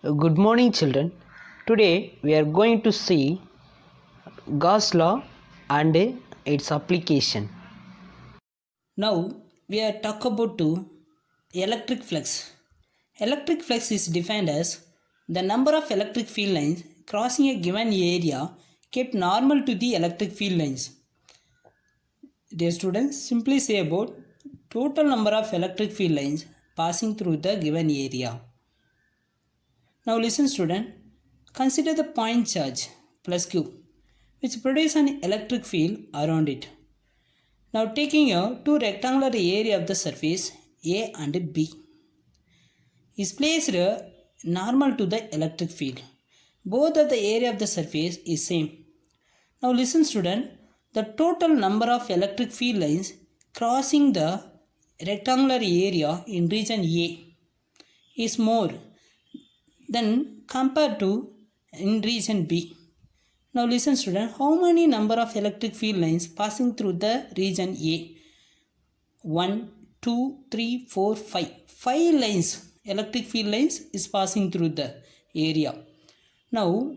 Good morning, children. Today we are going to see Gauss law and its application. Now we are talk about electric flux. Electric flux is defined as the number of electric field lines crossing a given area kept normal to the electric field lines. Dear students, simply say about total number of electric field lines passing through the given area. Now listen student, consider the point charge plus Q which produce an electric field around it. Now taking a two rectangular area of the surface A and B is placed normal to the electric field. Both of the area of the surface is same. Now listen student, the total number of electric field lines crossing the rectangular area in region A is more than compared to in region B. Now listen student, how many number of electric field lines passing through the region A? 1, 2, 3, 4, 5. 5 lines, electric field lines is passing through the area. Now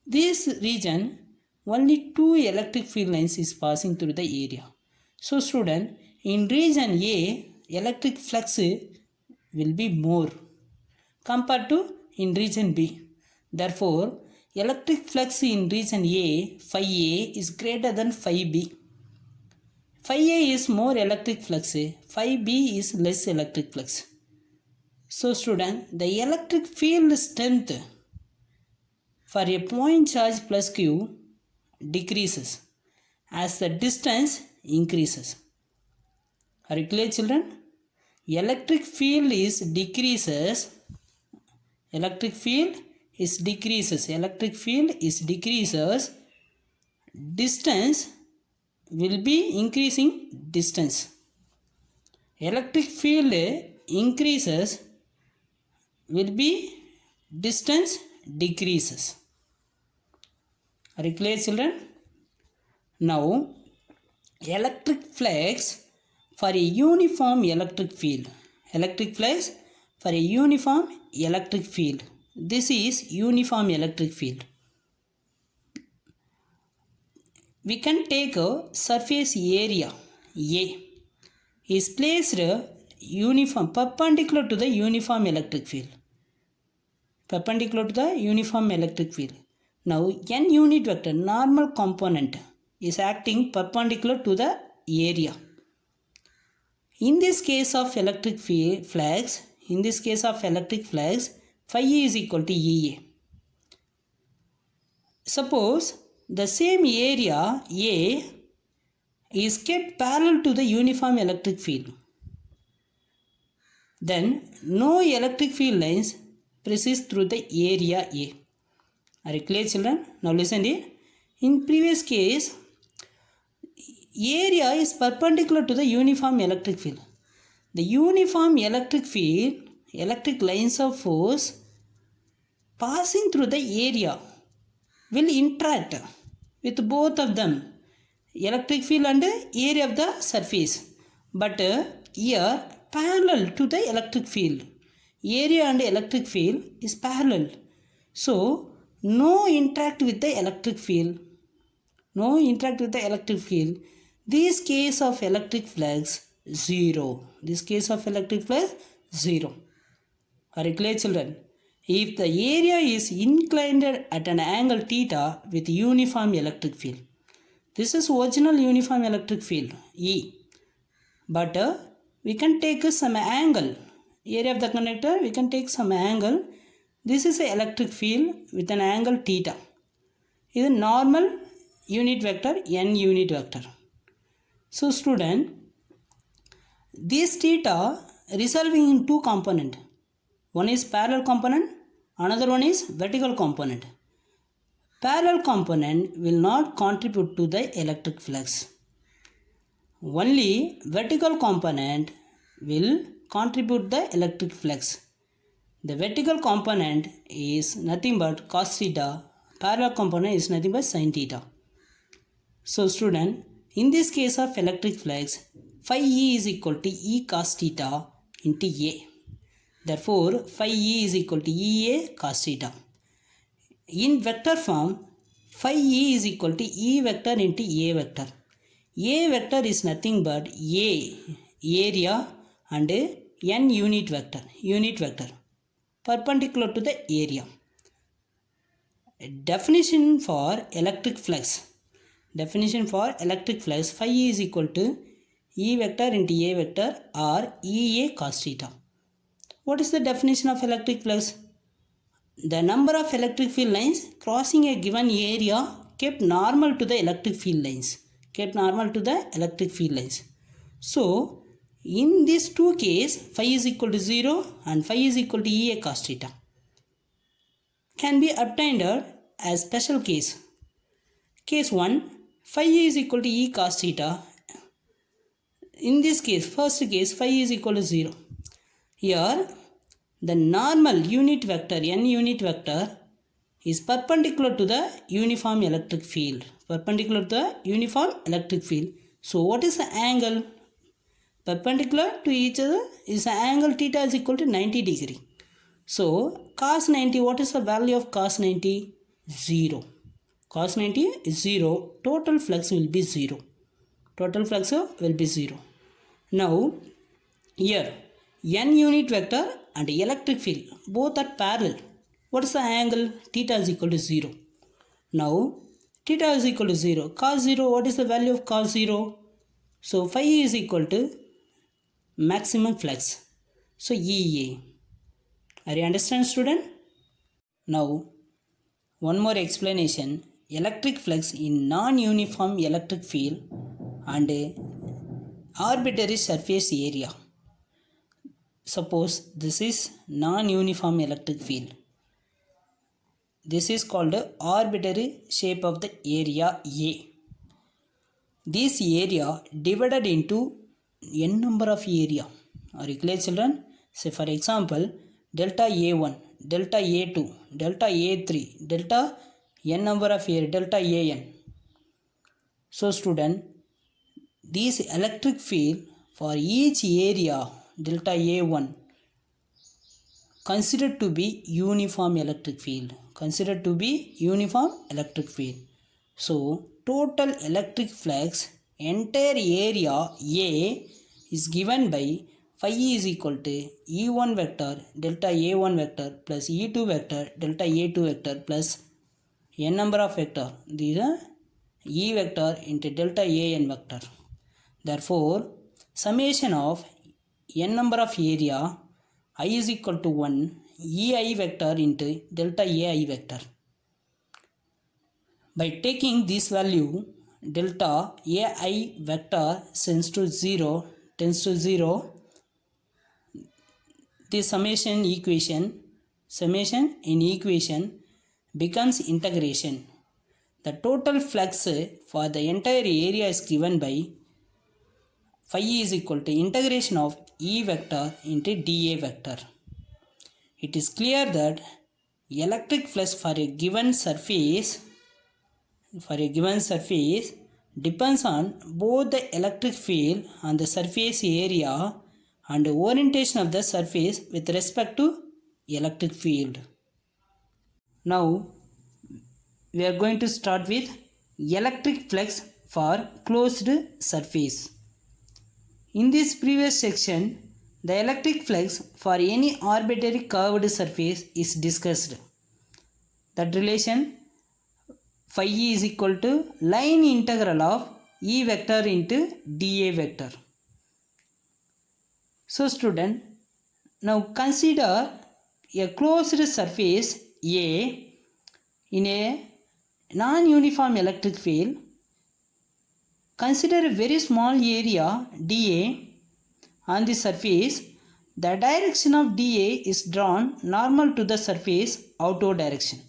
this region only 2 electric field lines is passing through the area. So student, in region A, electric flux will be more compared to in region B. Therefore, electric flux in region A, phi A is greater than phi B. Phi A is more electric flux, phi B is less electric flux. So student, the electric field strength for a point charge plus Q decreases as the distance increases. Are you clear children? Electric field is decreases. Electric field is decreases. Electric field is decreases. Distance will be increasing distance. Electric field increases will be distance decreases. Are you clear children? Now electric flux for a uniform electric field. Electric flux for a uniform electric field. This is uniform electric field. We can take a surface area A is placed uniform perpendicular to the uniform electric field. Perpendicular to the uniform electric field. Now n unit vector normal component is acting perpendicular to the area. In this case of electric flux, phi A is equal to EA. Suppose the same area A is kept parallel to the uniform electric field. Then no electric field lines persist through the area A. Are you clear children? Now listen here. In previous case, area is perpendicular to the uniform electric field. The uniform electric field, electric lines of force passing through the area will interact with both of them, electric field and area of the surface. But here parallel to the electric field. Area and electric field is parallel. So no interact with the electric field. No interact with the electric field. This case of electric flux 0. This case of electric flux 0. Are you clear children? If the area is inclined at an angle theta with uniform electric field. This is original uniform electric field E. But we can take some angle. Area of the conductor, we can take some angle. This is an electric field with an angle theta. This is normal unit vector, n unit vector. So student, this theta resolving in two component. One is parallel component, another one is vertical component. Parallel component will not contribute to the electric flux. Only vertical component will contribute the electric flux. The vertical component is nothing but cos theta. Parallel component is nothing but sin theta. So student, in this case of electric flux, phi E is equal to E cos theta into A. Therefore, phi E is equal to EA cos theta. In vector form, phi E is equal to E vector into A vector. A vector is nothing but A area and N unit vector perpendicular to the area. Definition for electric flux. Phi is equal to E vector into A vector or EA cos theta. What is the definition of electric flux? The number of electric field lines crossing a given area kept normal to the electric field lines. So, in these two cases, phi is equal to 0 and phi is equal to EA cos theta can be obtained as special case. Case 1, phi is equal to E cos theta. In this case, first case, phi is equal to 0. Here, the normal unit vector, N unit vector, is perpendicular to the uniform electric field. So, what is the angle? Perpendicular to each other is the angle theta is equal to 90 degree. So, cos 90, what is the value of cos 90? 0. Cos 90 is 0. Total flux will be 0. Now, here, N unit vector and electric field both are parallel. What is the angle? Theta is equal to 0. Now, theta is equal to 0. Cos 0, what is the value of cos 0? So, phi is equal to maximum flux. So, EA. Are you understand, student? Now, one more explanation. Electric flux in non-uniform electric field and arbitrary surface area. Suppose this is non-uniform electric field. This is called arbitrary shape of the area A. This area divided into n number of area. Are you clear, children? Say for example, delta A1, delta A2, delta A3, delta n number of area, delta AN. So student, this electric field for each area delta A1 considered to be uniform electric field. So total electric flux entire area A is given by phi is equal to E1 vector delta A1 vector plus E2 vector delta A2 vector plus n number of vector. These are E vector into delta AN vector. Therefore, summation of n number of area I is equal to 1 EI vector into delta AI vector. By taking this value, delta AI vector tends to 0, the summation in equation becomes integration. The total flux for the entire area is given by phi is equal to integration of E vector into dA vector. It is clear that electric flux for a given surface depends on both the electric field and the surface area and the orientation of the surface with respect to electric field. Now, we are going to start with electric flux for closed surface. In this previous section, the electric flux for any arbitrary curved surface is discussed. That relation phi is equal to line integral of E vector into dA vector. So student, now consider a closed surface A in a non-uniform electric field. Consider a very small area dA on the surface. The direction of dA is drawn normal to the surface outward direction.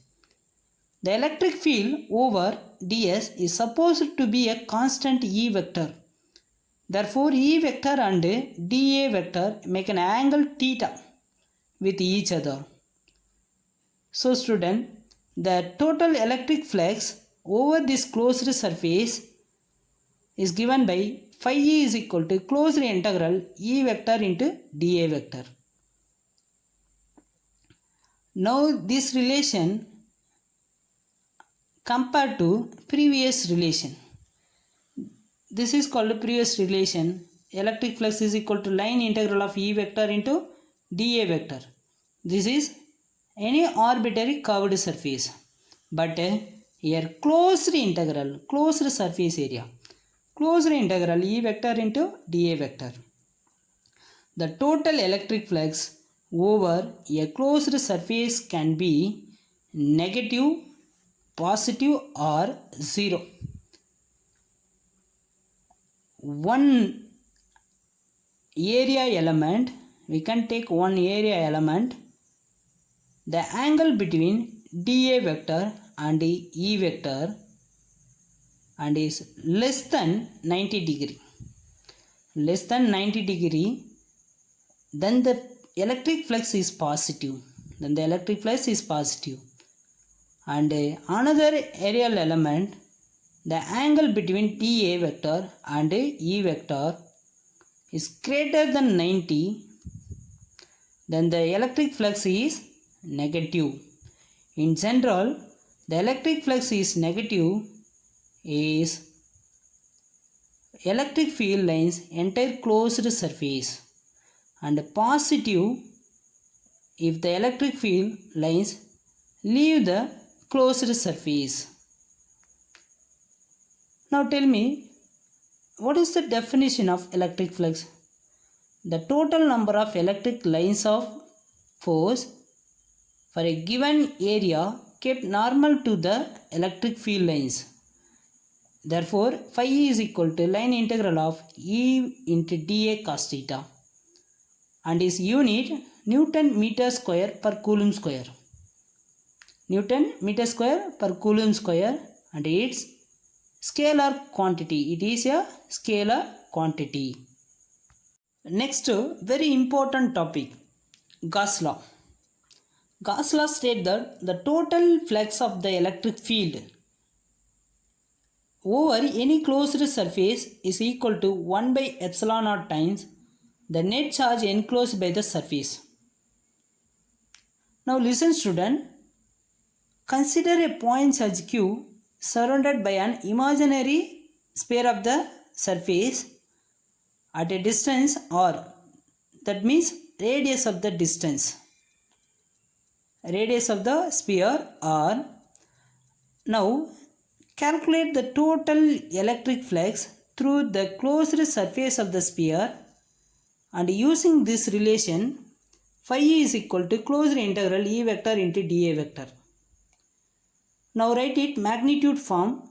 The electric field over ds is supposed to be a constant E vector. Therefore, E vector and dA vector make an angle theta with each other. So student, the total electric flux over this closed surface is given by phi E is equal to closed integral E vector into dA vector. Now this relation compared to previous relation. This is called previous relation. Electric flux is equal to line integral of E vector into dA vector. This is any arbitrary curved surface. But here closed integral, closed surface area. Closed integral E vector into dA vector. The total electric flux over a closed surface can be negative, positive or zero. One area element, we can take one area element, the angle between dA vector and E vector and is less than 90 degree. Less than 90 degree, then the electric flux is positive. Then the electric flux is positive. And another aerial element, the angle between dA vector and E vector is greater than 90, then the electric flux is negative. In general, the electric flux is negative is electric field lines entire closed surface, and positive if the electric field lines leave the closed surface. Now tell me, what is the definition of electric flux? The total number of electric lines of force for a given area kept normal to the electric field lines. Therefore, phi is equal to line integral of E into dA cos theta and is unit Newton meter square per coulomb square. Newton meter square per coulomb square, and its scalar quantity. It is a scalar quantity. Next, very important topic, Gauss law. Gauss law states that the total flux of the electric field over any closed surface is equal to 1 by epsilon naught times the net charge enclosed by the surface. Now listen student, consider a point charge q surrounded by an imaginary sphere of the surface at a distance r, that means radius of the distance, radius of the sphere r. Now calculate the total electric flux through the closed surface of the sphere, and using this relation phi is equal to closed integral E vector into dA vector. Now write it magnitude form,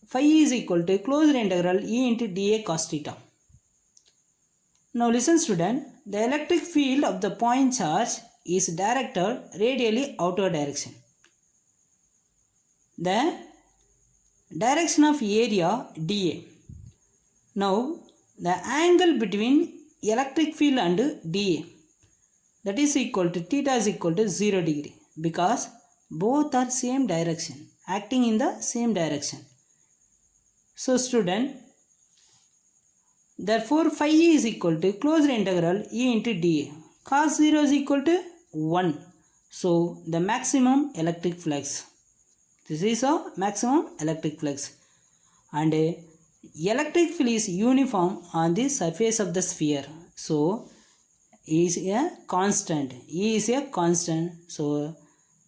phi is equal to closed integral E into dA cos theta. Now listen student, the electric field of the point charge is directed radially outward direction. The direction of area dA. Now the angle between electric field and dA, that is equal to theta is equal to 0 degree, because both are same direction, acting in the same direction. So student, therefore phi is equal to closed integral E into dA. Cos 0 is equal to 1. So the maximum electric flux. This is a maximum electric flux. And electric field is uniform on the surface of the sphere. So E is a constant. E is a constant. So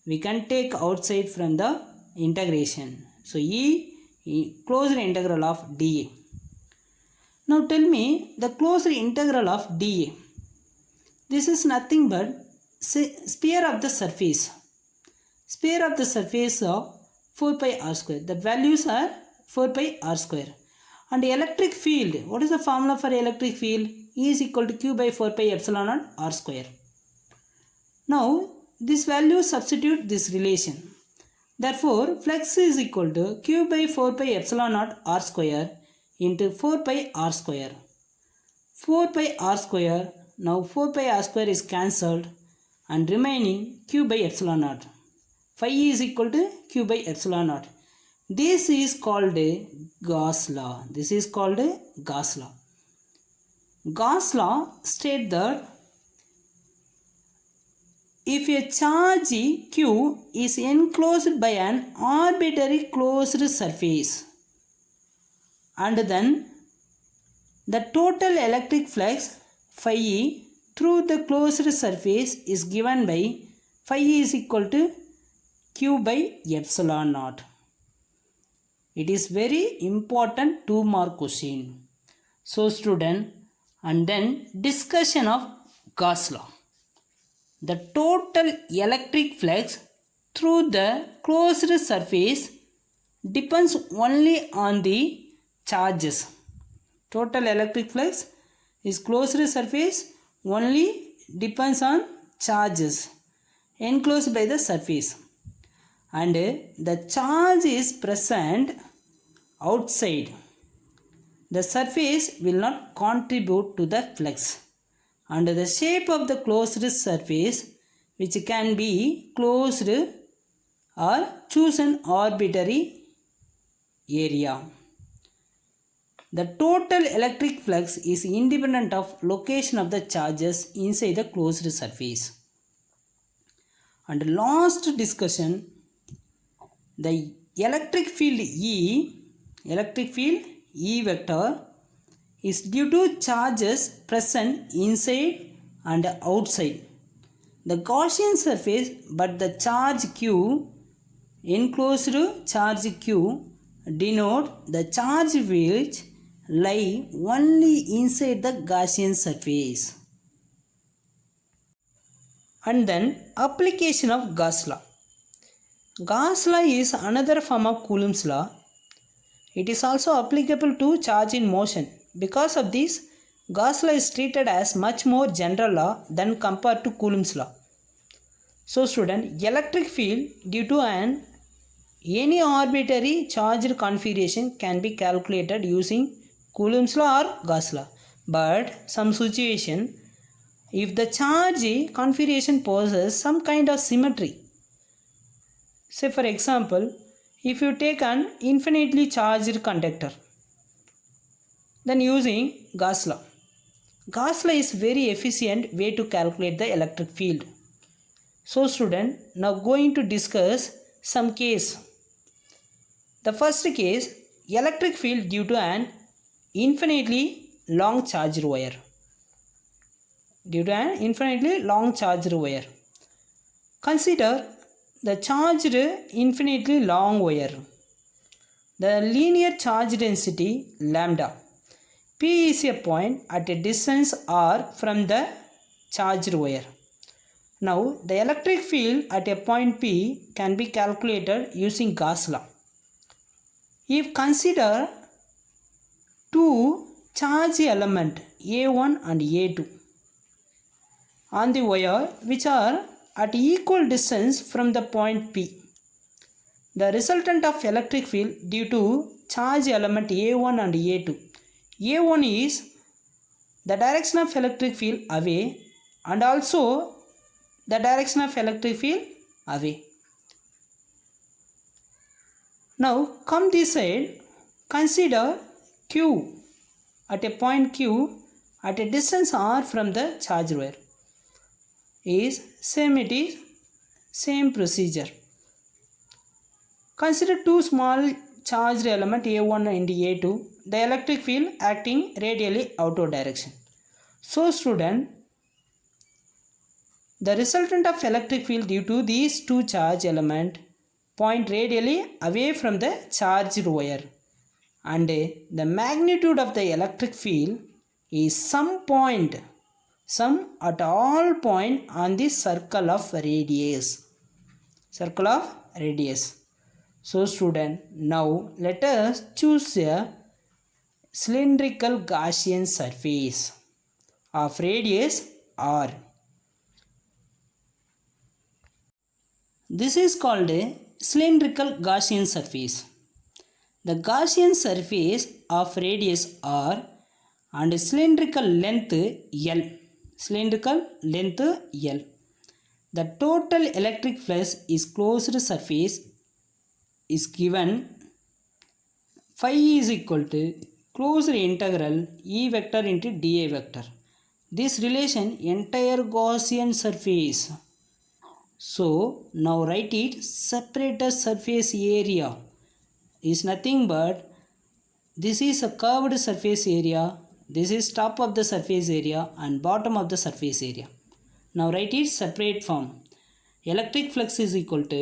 we can take outside from the integration. So E closed integral of dA. Now tell me the closed integral of dA. This is nothing but sphere of the surface. Sphere of the surface of 4 pi r square. The values are 4 pi r square. And electric field. What is the formula for electric field? E is equal to q by 4 pi epsilon naught r square. Now this value substitute this relation. Therefore flux is equal to q by 4 pi epsilon naught r square into 4 pi r square. 4 pi r square. Now 4 pi r square is cancelled and remaining q by epsilon naught. Phi is equal to q by epsilon naught. This is called Gauss law. This is called Gauss law. Gauss law states that if a charge q is enclosed by an arbitrary closed surface, and then the total electric flux phi e through the closed surface is given by phi e is equal to q by epsilon naught. It is very important 2-mark question. So student, and then discussion of Gauss law. The total electric flux through the closed surface depends only on the charges. Total electric flux is closed surface only depends on charges enclosed by the surface, and the charge is present outside. The surface will not contribute to the flux, and the shape of the closed surface, which can be closed or choose an arbitrary area. The total electric flux is independent of location of the charges inside the closed surface. And last discussion, the electric field E vector is due to charges present inside and outside the Gaussian surface, but the charge q, enclosed charge q, denote the charge which lie only inside the Gaussian surface. And then application of Gauss law. Gauss law is another form of Coulomb's law. It is also applicable to charge in motion. Because of this, Gauss law is treated as much more general law than compared to Coulomb's law. So student, electric field due to any arbitrary charged configuration can be calculated using Coulomb's law or Gauss law. But some situation, if the charge configuration possesses some kind of symmetry, say for example, if you take an infinitely charged conductor, then using Gauss law. Gauss law is very efficient way to calculate the electric field. So student, now going to discuss some case. The first case, electric field due to an infinitely long charged wire. Due to an infinitely long charged wire. Consider the charged infinitely long wire. The linear charge density lambda. P is a point at a distance r from the charged wire. Now, the electric field at a point P can be calculated using Gauss law. If consider two charge element A1 and A2 on the wire which are at equal distance from the point P, the resultant of electric field due to charge element A1 and A2. A1 is the direction of electric field away, and also the direction of electric field away. Now come this side, consider Q at a point Q at a distance r from the charge wire. It is same procedure. Consider two small charged element A1 and A2, the electric field acting radially outward direction. So student, the resultant of electric field due to these two charge element point radially away from the charged wire, and the magnitude of the electric field is some at all point on the circle of radius. So student, now let us choose a cylindrical Gaussian surface of radius r. This is called a cylindrical Gaussian surface. The Gaussian surface of radius r and cylindrical length L. The total electric flux is closed surface is given phi is equal to closed integral E vector into dA vector. This relation entire Gaussian surface So now write it. Separator surface area is nothing but this is a curved surface area, this is top of the surface area and bottom of the surface area. Now write it separate form. Electric flux is equal to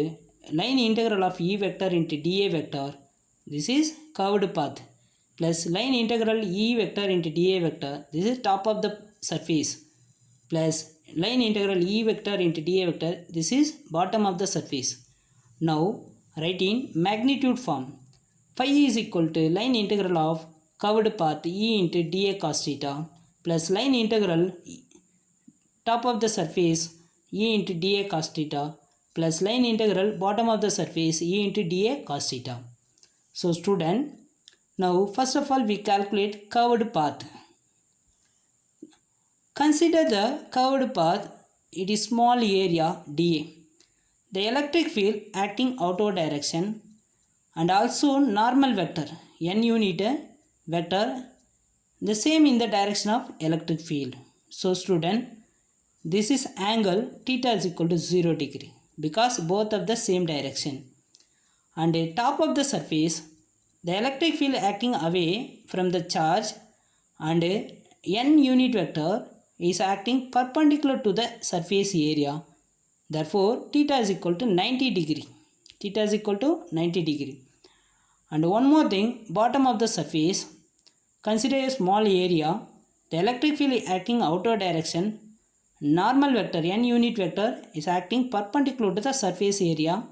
line integral of E vector into dA vector, this is curved path, plus line integral E vector into dA vector, this is top of the surface, plus line integral E vector into dA vector, this is bottom of the surface. Now write in magnitude form. Phi is equal to line integral of curved path E into dA cos theta plus line integral top of the surface E into dA cos theta plus line integral bottom of the surface E into dA cos theta. So student, now first of all we calculate curved path. Consider the curved path, it is small area dA. The electric field acting outward direction and also normal vector n unit vector the same in the direction of electric field. So student, this is angle theta is equal to 0 degree because both of the same direction. And the top of the surface, the electric field acting away from the charge and n unit vector is acting perpendicular to the surface area. Therefore theta is equal to 90 degree. Theta is equal to 90 degree. And one more thing, bottom of the surface, consider a small area, the electric field acting outward direction, normal vector n unit vector is acting perpendicular to the surface area,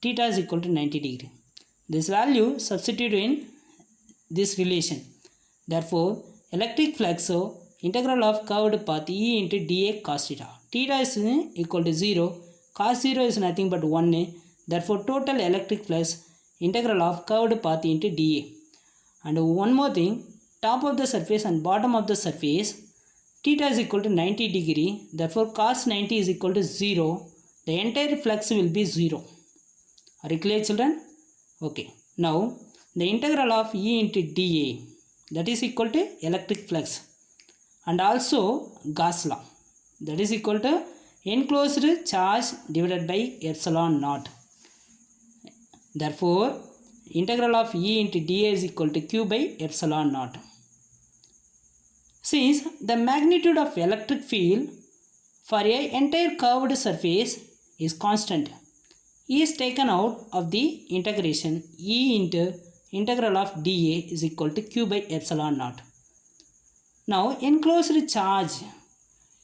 theta is equal to 90 degree. This value substitute in this relation. Therefore electric flux integral of curved path E into dA cos theta. Theta is equal to 0, cos 0 is nothing but 1. Therefore total electric flux integral of curved path into dA. And one more thing, top of the surface and bottom of the surface, theta is equal to 90 degree. Therefore cos 90 is equal to 0. The entire flux will be 0. Are you clear children? Okay. Now the integral of E into dA, that is equal to electric flux and also Gauss law, that is equal to enclosed charge divided by epsilon naught. Therefore integral of E into dA is equal to Q by epsilon naught. Since the magnitude of electric field for an entire curved surface is constant, E is taken out of the integration. E into integral of dA is equal to Q by epsilon naught. Now enclosed charge,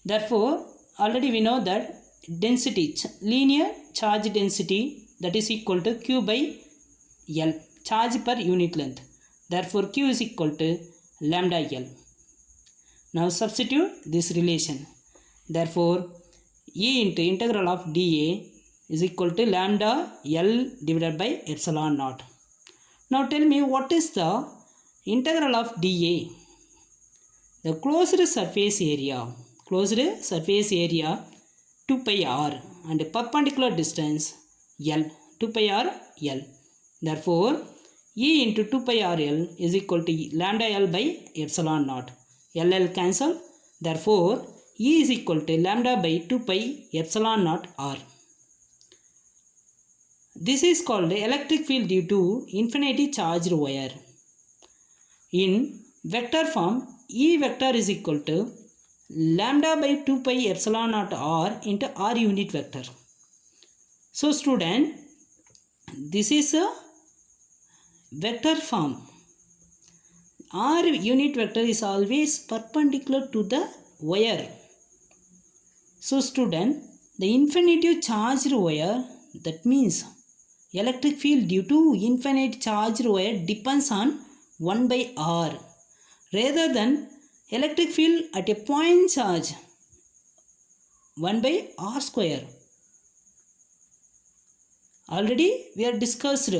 therefore already we know that density, linear charge density, that is equal to Q by L, charge per unit length. Therefore Q is equal to lambda L. Now substitute this relation. Therefore E into integral of dA is equal to lambda L divided by epsilon naught. Now tell me, what is the integral of dA? The closed surface area 2 pi r and perpendicular distance L, 2 pi r L. Therefore E into 2 pi r L is equal to lambda L by epsilon naught. L cancel. Therefore E is equal to lambda by 2 pi epsilon naught r. This is called electric field due to infinity charged wire. In vector form, E vector is equal to lambda by 2 pi epsilon naught r into r unit vector. So student, this is a vector form. R unit vector is always perpendicular to the wire. So student, the infinity charged wire, that means electric field due to infinite charged wire depends on 1 by r rather than electric field at a point charge 1 by r square. Already we have discussed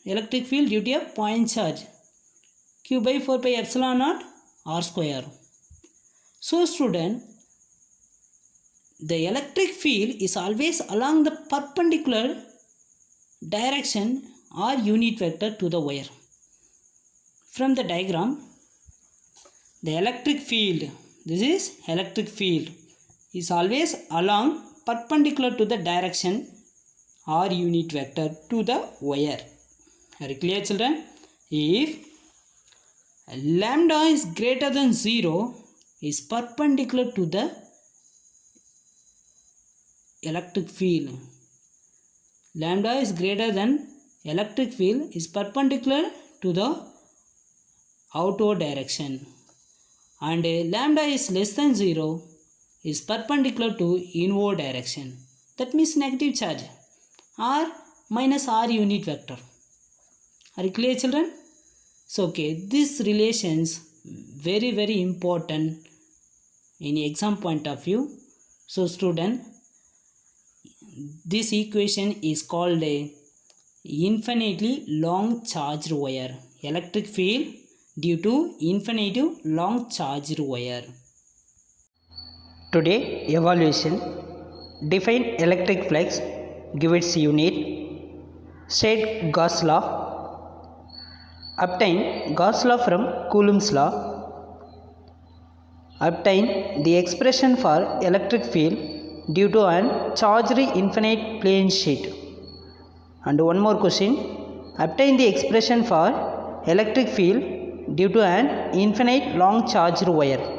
electric field due to a point charge Q by 4 pi epsilon naught r square. So student, the electric field is always along the perpendicular direction or unit vector to the wire. From the diagram, the electric field, this is electric field, is always along perpendicular to the direction or unit vector to the wire. Are you clear, children? If lambda is greater than 0 is perpendicular to the electric field. Lambda is greater than electric field is perpendicular to the outward direction, and lambda is less than 0 is perpendicular to inward direction. That means negative charge or minus r unit vector. Are you clear, children? So okay, these relations very important in exam point of view. So student, this equation is called a infinitely long charged wire. Electric field due to infinitely long charged wire. Today evaluation. Define electric flux, give its unit, state Gauss law, obtain Gauss law from Coulomb's law, obtain the expression for electric field due to an charged infinite plane sheet. And one more question, obtain the expression for electric field due to an infinite long charged wire.